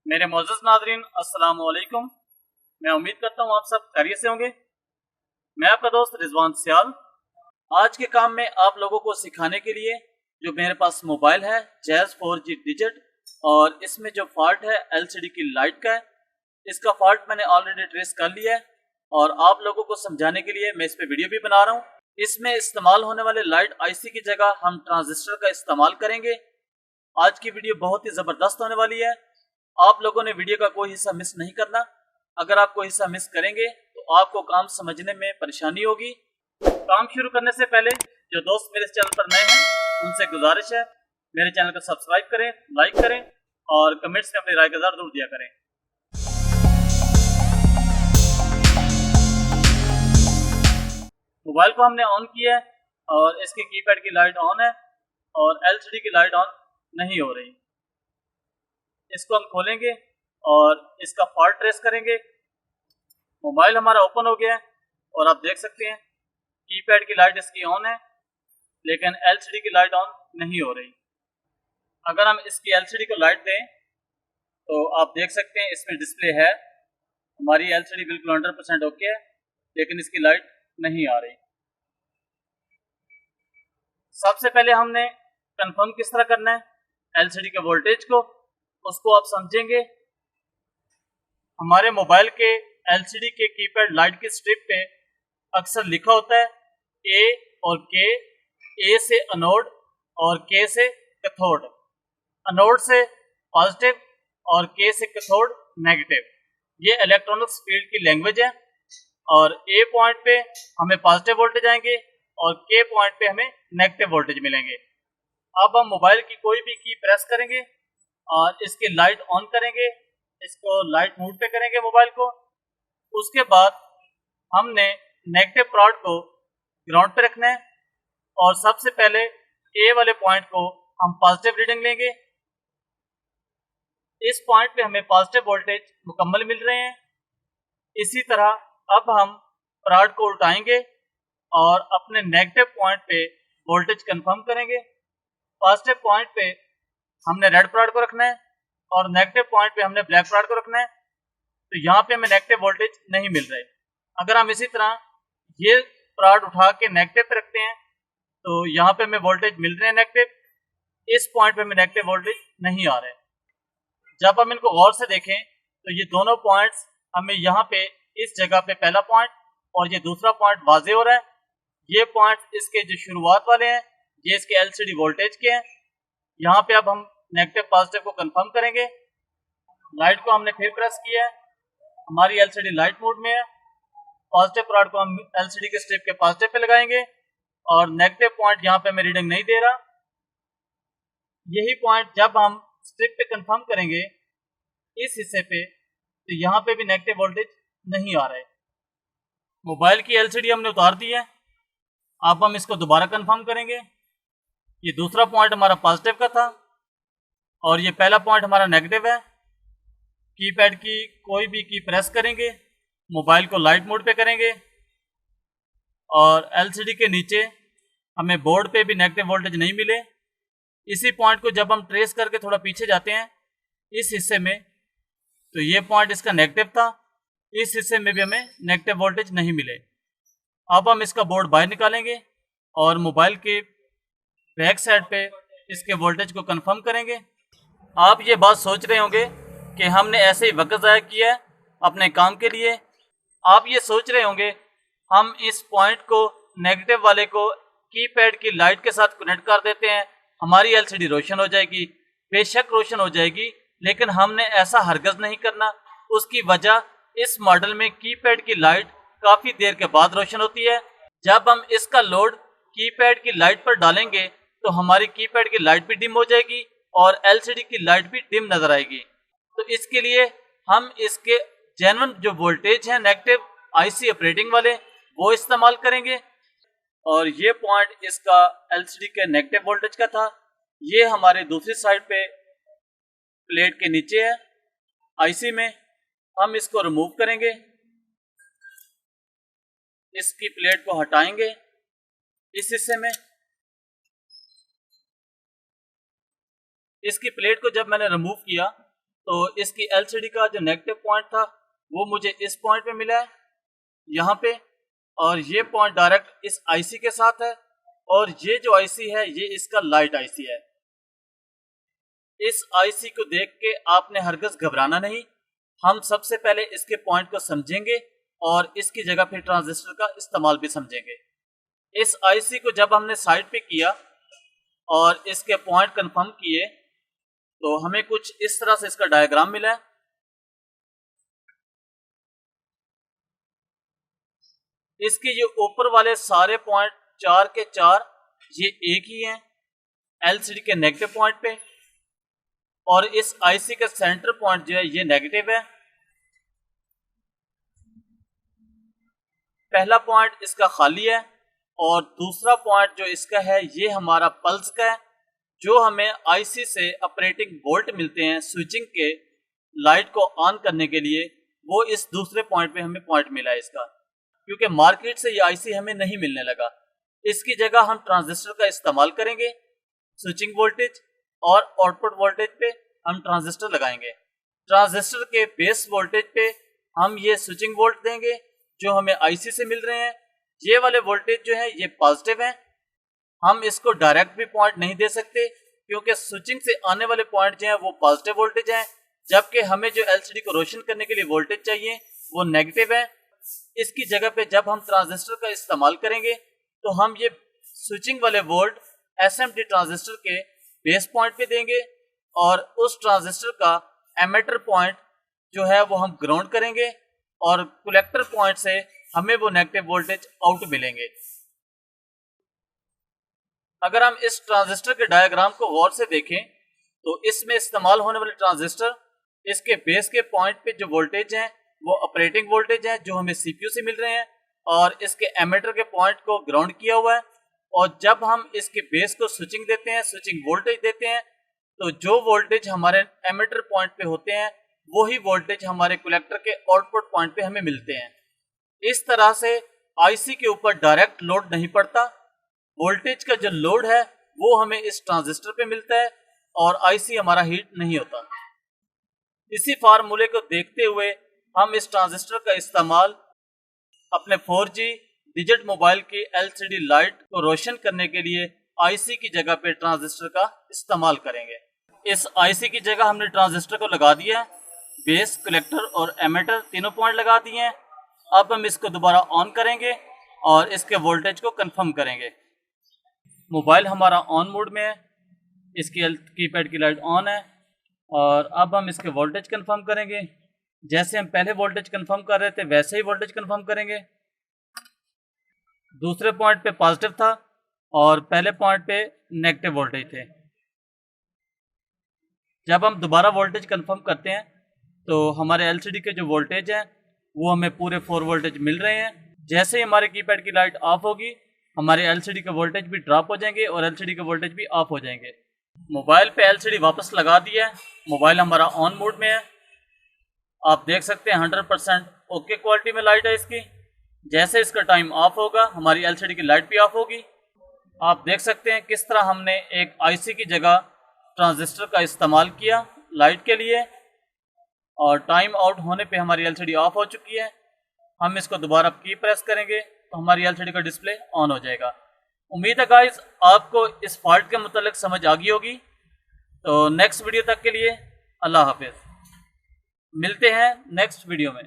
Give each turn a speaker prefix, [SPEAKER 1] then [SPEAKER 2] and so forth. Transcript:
[SPEAKER 1] मेरे मोअज़्ज़ज़ नाज़रीन अस्सलाम वालेकुम। मैं उम्मीद करता हूँ आप सब खैरियत से होंगे। मैं आपका दोस्त रिजवान सियाल आज के काम में आप लोगों को सिखाने के लिए जो मेरे पास मोबाइल है जैज़ 4G डिजिट, और इसमें जो फॉल्ट है LCD की लाइट का है। इसका फॉल्ट मैंने ऑलरेडी ट्रेस कर लिया है और आप लोगों को समझाने के लिए मैं इस पर वीडियो भी बना रहा हूँ। इसमें इस्तेमाल होने वाले लाइट IC की जगह हम ट्रांजिस्टर का इस्तेमाल करेंगे। आज की वीडियो बहुत ही ज़बरदस्त होने वाली है। आप लोगों ने वीडियो का कोई हिस्सा मिस नहीं करना। अगर आप कोई हिस्सा मिस करेंगे तो आपको काम समझने में परेशानी होगी। काम शुरू करने से पहले जो दोस्त मेरे चैनल पर नए हैं उनसे गुजारिश है मेरे चैनल को सब्सक्राइब करें, लाइक करें और कमेंट्स में अपनी राय का जरूर दिया करें। मोबाइल को हमने ऑन किया है और इसके कीपैड की लाइट ऑन है और LCD की लाइट ऑन नहीं हो रही। इसको हम खोलेंगे और इसका फॉल्ट ट्रेस करेंगे। मोबाइल हमारा ओपन हो गया है और आप देख सकते हैं कीपैड की लाइट इसकी ऑन है लेकिन LCD की लाइट ऑन नहीं हो रही। अगर हम इसकी LCD को लाइट दें तो आप देख सकते हैं इसमें डिस्प्ले है, हमारी LCD बिल्कुल 100% ओके है लेकिन इसकी लाइट नहीं आ रही। सबसे पहले हमने कंफर्म किस तरह करना है LCD के वोल्टेज को, उसको आप समझेंगे। हमारे मोबाइल के LCD के कीपैड लाइट की स्ट्रिप पे अक्सर लिखा होता है A और K, A से एनोड और K से कैथोड, एनोड से पॉजिटिव और K से कैथोड नेगेटिव। ये इलेक्ट्रॉनिक्स फील्ड की लैंग्वेज है और A पॉइंट पे हमें पॉजिटिव वोल्टेज आएंगे और K पॉइंट पे हमें नेगेटिव वोल्टेज मिलेंगे। अब हम मोबाइल की कोई भी की प्रेस करेंगे और इसकी लाइट ऑन करेंगे, इसको लाइट मोड पे करेंगे मोबाइल को। उसके बाद हमने नेगेटिव प्रोड को ग्राउंड पे रखना है और सबसे पहले A वाले पॉइंट को हम पॉजिटिव रीडिंग लेंगे। इस पॉइंट पे हमें पॉजिटिव वोल्टेज मुकम्मल मिल रहे हैं। इसी तरह अब हम प्रोड को उल्टाएंगे और अपने नेगेटिव पॉइंट पे वोल्टेज कंफर्म करेंगे। पॉजिटिव पॉइंट पे हमने रेड प्रोड को रखना है और नेगेटिव पॉइंट पे हमने ब्लैक प्रोड को रखना है। तो यहाँ पे हमें नेगेटिव वोल्टेज नहीं मिल रहे। अगर हम इसी तरह ये प्रोड उठा के नेगेटिव पे रखते हैं तो यहाँ पे हमें वोल्टेज मिल रहे हैं नेगेटिव, इस पॉइंट पे हमें नेगेटिव वोल्टेज नहीं आ रहे। जब हम इनको गौर से देखें तो ये दोनों पॉइंट्स हमें यहाँ पे इस जगह पे पहला पॉइंट और ये दूसरा पॉइंट वाजे हो रहा है। ये पॉइंट्स इसके जो शुरुआत वाले हैं ये इसके LCD वोल्टेज के हैं। यहाँ पे अब हम नेगेटिव पॉजिटिव को कंफर्म करेंगे। लाइट को हमने फिर प्रेस किया है, हमारी LCD लाइट मोड में है। पॉजिटिव प्रोड को हम LCD के स्ट्रिप के पॉजिटिव पे लगाएंगे और नेगेटिव पॉइंट यहाँ पे हमें रीडिंग नहीं दे रहा। यही पॉइंट जब हम स्ट्रिप पे कंफर्म करेंगे इस हिस्से पे तो यहाँ पे भी नेगेटिव वोल्टेज नहीं आ रहा है। मोबाइल की LCD हमने उतार दी है। अब हम इसको दोबारा कंफर्म करेंगे। ये दूसरा पॉइंट हमारा पॉजिटिव का था और ये पहला पॉइंट हमारा नेगेटिव है। कीपैड की कोई भी की प्रेस करेंगे, मोबाइल को लाइट मोड पे करेंगे और LCD के नीचे हमें बोर्ड पे भी नेगेटिव वोल्टेज नहीं मिले। इसी पॉइंट को जब हम ट्रेस करके थोड़ा पीछे जाते हैं इस हिस्से में तो ये पॉइंट इसका नेगेटिव था, इस हिस्से में भी हमें नेगेटिव वोल्टेज नहीं मिले। अब हम इसका बोर्ड बाहर निकालेंगे और मोबाइल के बैक साइड पे इसके वोल्टेज को कंफर्म करेंगे। आप ये बात सोच रहे होंगे कि हमने ऐसे ही वक्त ज़ाया किया है अपने काम के लिए। आप ये सोच रहे होंगे हम इस पॉइंट को नेगेटिव वाले को कीपैड की लाइट के साथ कनेक्ट कर देते हैं, हमारी LCD रोशन हो जाएगी। बेशक रोशन हो जाएगी लेकिन हमने ऐसा हरगज़ नहीं करना। उसकी वजह इस मॉडल में कीपैड की लाइट काफ़ी देर के बाद रोशन होती है। जब हम इसका लोड कीपैड की लाइट पर डालेंगे तो हमारी कीपैड की लाइट भी डिम हो जाएगी और LCD की लाइट भी डिम नजर आएगी। तो इसके लिए हम इसके जेन्युइन जो वोल्टेज है नेगेटिव IC ऑपरेटिंग वाले वो इस्तेमाल करेंगे। और ये पॉइंट इसका LCD के नेगेटिव वोल्टेज का था। ये हमारे दूसरी साइड पे प्लेट के नीचे है IC में। हम इसको रिमूव करेंगे, इसकी प्लेट को हटाएंगे इस हिस्से में। इसकी प्लेट को जब मैंने रिमूव किया तो इसकी LCD का जो नेगेटिव पॉइंट था वो मुझे इस पॉइंट पे मिला है यहाँ पे, और ये पॉइंट डायरेक्ट इस IC के साथ है, और ये जो IC है ये इसका लाइट IC है। इस IC को देख के आपने हरगिज़ घबराना नहीं। हम सबसे पहले इसके पॉइंट को समझेंगे और इसकी जगह फिर ट्रांजिस्टर का इस्तेमाल भी समझेंगे। इस IC को जब हमने साइड पे किया और इसके पॉइंट कंफर्म किए तो हमें कुछ इस तरह से इसका डायग्राम मिला है। इसके ये ऊपर वाले सारे पॉइंट 4 के 4 ये एक ही हैं LCD के नेगेटिव पॉइंट पे, और इस IC का सेंटर पॉइंट जो है ये नेगेटिव है। पहला पॉइंट इसका खाली है और दूसरा पॉइंट जो इसका है ये हमारा पल्स का है, जो हमें IC से ऑपरेटिंग वोल्ट मिलते हैं स्विचिंग के लाइट को ऑन करने के लिए, वो इस दूसरे पॉइंट पे हमें पॉइंट मिला है इसका। क्योंकि मार्केट से ये IC हमें नहीं मिलने लगा, इसकी जगह हम ट्रांजिस्टर का इस्तेमाल करेंगे। स्विचिंग वोल्टेज और आउटपुट वोल्टेज पे हम ट्रांजिस्टर लगाएंगे। ट्रांजिस्टर के बेस वोल्टेज पे हम ये स्विचिंग वोल्ट देंगे जो हमें IC से मिल रहे हैं। ये वाले वोल्टेज जो है ये पॉजिटिव हैं। हम इसको डायरेक्ट भी पॉइंट नहीं दे सकते क्योंकि स्विचिंग से आने वाले पॉइंट जो है वो पॉजिटिव वोल्टेज हैं, जबकि हमें जो LCD को रोशन करने के लिए वोल्टेज चाहिए वो नेगेटिव है। इसकी जगह पे जब हम ट्रांजिस्टर का इस्तेमाल करेंगे तो हम ये स्विचिंग वाले वोल्ट SMD ट्रांजिस्टर के बेस पॉइंट पे देंगे, और उस ट्रांजिस्टर का एमिटर पॉइंट जो है वो हम ग्राउंड करेंगे, और कलेक्टर पॉइंट से हमें वो नेगेटिव वोल्टेज आउट मिलेंगे। अगर हम इस ट्रांजिस्टर के डायग्राम को गौर से देखें तो इसमें इस्तेमाल होने वाले ट्रांजिस्टर, इसके बेस के पॉइंट पे जो वोल्टेज हैं वो ऑपरेटिंग वोल्टेज हैं जो हमें CPU से मिल रहे हैं, और इसके एमिटर के पॉइंट को ग्राउंड किया हुआ है। और जब हम इसके बेस को स्विचिंग देते हैं, स्विचिंग वोल्टेज देते हैं, तो जो वोल्टेज हमारे एमिटर पॉइंट पे होते हैं वही वोल्टेज हमारे कलेक्टर के आउटपुट पॉइंट पे हमें मिलते हैं। इस तरह से IC के ऊपर डायरेक्ट लोड नहीं पड़ता। वोल्टेज का जो लोड है वो हमें इस ट्रांजिस्टर पे मिलता है और IC हमारा हीट नहीं होता। इसी फार्मूले को देखते हुए हम इस ट्रांजिस्टर का इस्तेमाल अपने 4G डिजिट मोबाइल की LCD लाइट को रोशन करने के लिए IC की जगह पे ट्रांजिस्टर का इस्तेमाल करेंगे। इस IC की जगह हमने ट्रांजिस्टर को लगा दिया है, बेस, कलेक्टर और एमिटर तीनों पॉइंट लगा दिए हैं। अब हम इसको दोबारा ऑन करेंगे और इसके वोल्टेज को कंफर्म करेंगे। मोबाइल हमारा ऑन मोड में है, इसकी कीपैड की लाइट ऑन है, और अब हम इसके वोल्टेज कंफर्म करेंगे। जैसे हम पहले वोल्टेज कंफर्म कर रहे थे वैसे ही वोल्टेज कंफर्म करेंगे। दूसरे पॉइंट पे पॉजिटिव था और पहले पॉइंट पे नेगेटिव वोल्टेज थे। जब हम दोबारा वोल्टेज कंफर्म करते हैं तो हमारे LCD के जो वोल्टेज हैं वो हमें पूरे 4 वोल्टेज मिल रहे हैं। जैसे ही हमारे कीपैड की लाइट ऑफ होगी हमारे LCD के वोल्टेज भी ड्रॉप हो जाएंगे और LCD के वोल्टेज भी ऑफ हो जाएंगे। मोबाइल पे LCD वापस लगा दिया है, मोबाइल हमारा ऑन मोड में है। आप देख सकते हैं 100% ओके क्वालिटी में लाइट है इसकी। जैसे इसका टाइम ऑफ होगा हमारी LCD की लाइट भी ऑफ होगी। आप देख सकते हैं किस तरह हमने एक IC की जगह ट्रांजिस्टर का इस्तेमाल किया लाइट के लिए, और टाइम आउट होने पे हमारी LCD ऑफ हो चुकी है। हम इसको दोबारा की प्रेस करेंगे तो हमारी LCD का डिस्प्ले ऑन हो जाएगा। उम्मीद है गाइस आपको इस फॉल्ट के मुतालिक समझ आ गई होगी। तो नेक्स्ट वीडियो तक के लिए अल्लाह हाफिज़, मिलते हैं नेक्स्ट वीडियो में।